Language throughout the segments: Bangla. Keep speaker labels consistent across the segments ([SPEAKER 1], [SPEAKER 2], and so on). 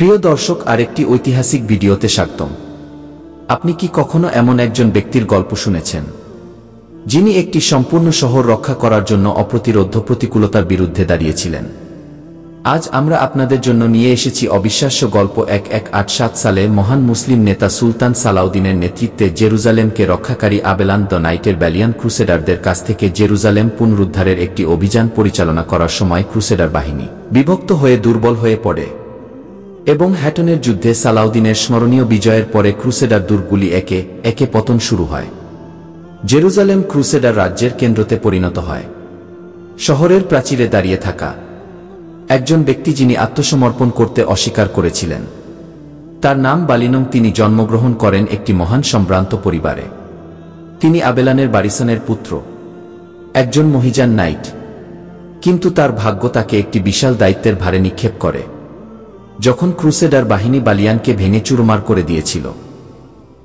[SPEAKER 1] প্রিয় দর্শক, আরেকটি ঐতিহাসিক ভিডিওতে স্বাগতম। আপনি কি কখনো এমন একজন ব্যক্তির গল্প শুনেছেন যিনি একটি সম্পূর্ণ শহর রক্ষা করার জন্য অপ্রতিরোধ্য প্রতিকূলতার বিরুদ্ধে দাঁড়িয়েছিলেন? আজ আমরা আপনাদের জন্য নিয়ে এসেছি অবিশ্বাস্য গল্প। 1187 সালে মহান মুসলিম নেতা সুলতান সালাউদ্দিনের নেতৃত্বে জেরুজালেমকে রক্ষাকারী আবেলান দ্য নাইটের ব্যালিয়ান ক্রুসেডারদের কাছ থেকে জেরুজালেম পুনরুদ্ধারের একটি অভিযান পরিচালনা করার সময় ক্রুসেডার বাহিনী বিভক্ত হয়ে দুর্বল হয়ে পড়ে এবং হ্যাটনের যুদ্ধে সালাউদ্দিনের স্মরণীয় বিজয়ের পরে ক্রুসেডার দুর্গগুলি একে একে পতন শুরু হয়। জেরুজালেম ক্রুসেডার রাজ্যের কেন্দ্রতে পরিণত হয়। শহরের প্রাচীরে দাঁড়িয়ে থাকা একজন ব্যক্তি যিনি আত্মসমর্পণ করতে অস্বীকার করেছিলেন, তার নাম বালিনং। তিনি জন্মগ্রহণ করেন একটি মহান সম্ভ্রান্ত পরিবারে। তিনি আবেলানের বারিসনের পুত্র, একজন মহিজান নাইট। কিন্তু তার ভাগ্য তাকে একটি বিশাল দায়িত্বের ভারে নিক্ষেপ করে যখন ক্রুসেডার বাহিনী বালিয়ানকে ভেঙে চুরমার করে দিয়েছিল।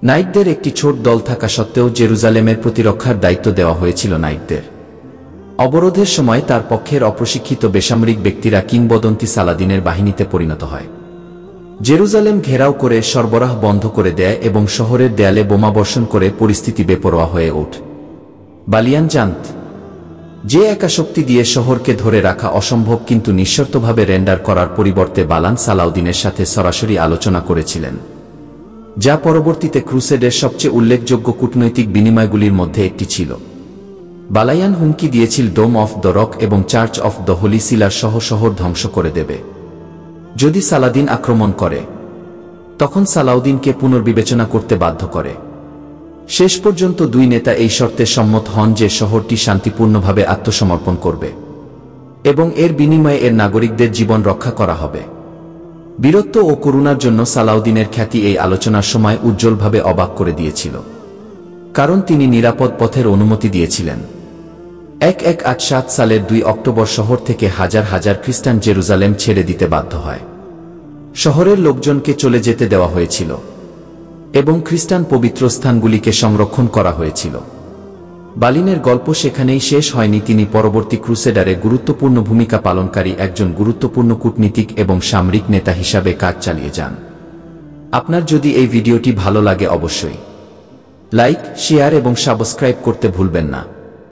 [SPEAKER 1] নাইটদের একটি ছোট দল থাকা সত্ত্বেও জেরুজালেমের প্রতিরক্ষার দায়িত্ব দেওয়া হয়েছিল নাইটদের। অবরোধের সময় তার পক্ষের অপ্রশিক্ষিত বেসামরিক ব্যক্তিরা কিংবদন্তি সালাদিনের বাহিনীতে পরিণত হয়। জেরুজালেম ঘেরাও করে সরবরাহ বন্ধ করে দেয় এবং শহরের দেয়ালে বোমাবর্ষণ করে পরিস্থিতি বেপরোয়া হয়ে ওঠে। বালিয়ান জানত যে একা শক্তি দিয়ে শহরকে ধরে রাখা অসম্ভব, কিন্তু নিঃশর্তভাবে রেন্ডার করার পরিবর্তে বালান সালাউদ্দিনের সাথে সরাসরি আলোচনা করেছিলেন, যা পরবর্তীতে ক্রুসেডের সবচেয়ে উল্লেখযোগ্য কূটনৈতিক বিনিময়গুলির মধ্যে একটি ছিল। বালায়ান হুমকি দিয়েছিল ডোম অফ দ্য রক এবং চার্চ অফ দ্য হোলি সিলার সহ শহর ধ্বংস করে দেবে যদি সালাদিন আক্রমণ করে। তখন সালাউদ্দিনকে পুনর্বিবেচনা করতে বাধ্য করে। শেষ পর্যন্ত দুই নেতা এই শর্তে সম্মত হন যে শহরটি শান্তিপূর্ণভাবে আত্মসমর্পণ করবে এবং এর বিনিময়ে এর নাগরিকদের জীবন রক্ষা করা হবে। বীরত্ব ও করুণার জন্য সালাউদ্দিনের খ্যাতি এই আলোচনার সময় উজ্জ্বলভাবে অবাক করে দিয়েছিল, কারণ তিনি নিরাপদ পথের অনুমতি দিয়েছিলেন। 1187 সালের 2 অক্টোবর শহর থেকে হাজার হাজার খ্রিস্টান জেরুজালেম ছেড়ে দিতে বাধ্য হয়। শহরের লোকজনকে চলে যেতে দেওয়া হয়েছিল এবং খ্রিস্টান পবিত্র স্থানগুলিকে সংরক্ষণ করা হয়েছিল। বালিনের গল্প সেখানেই শেষ হয়নি। তিনি পরবর্তী ক্রুসেডারে গুরুত্বপূর্ণ ভূমিকা পালনকারী একজন গুরুত্বপূর্ণ কূটনীতিক এবং সামরিক নেতা হিসাবে কাজ চালিয়ে যান। আপনার যদি এই ভিডিওটি ভালো লাগে অবশ্যই লাইক, শেয়ার এবং সাবস্ক্রাইব করতে ভুলবেন না।